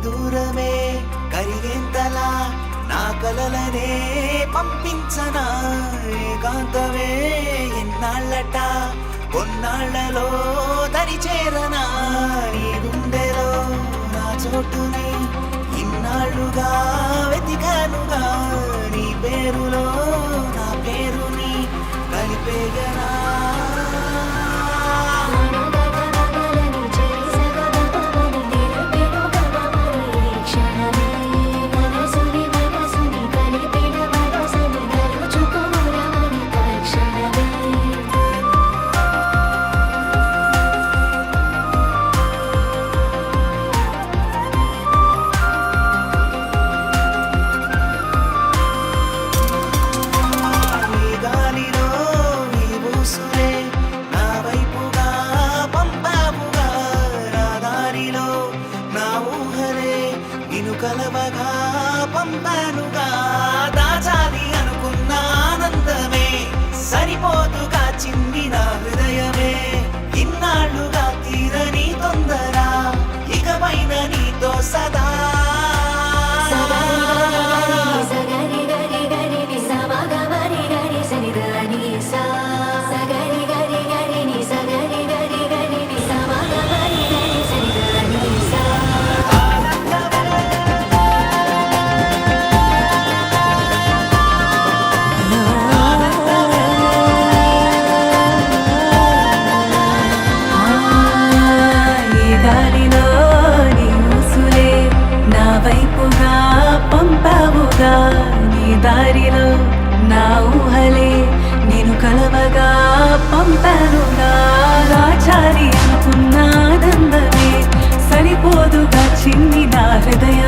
దూరమే కరిగేంతలా నా కలలనే పంపించనా ఏకాంతమే ఎన్నాళ్ళట కొన్నాళ్లలో దరిచేరనా నీ గుండెలో నా చోటుని ఇన్నాళ్ళుగా వెతికానుగా నీ పేరులో నా పేరుని కలిపేయనా కలవగా పంపానుగా దాచాలి అనుకున్న ఆనందమే సరిపోతుగా చిన్ని నా హృదయమే ఇన్నాళ్ళుగా తీరని తొందర ఇకపైన నీతో సదా పంపావుగా నీ దారిలో నా ఊహలే నేను కలవగా పంపానుగా రాచారి అనుకున్న ఆనందమే సరిపోదుగా చిన్ని నా హృదయం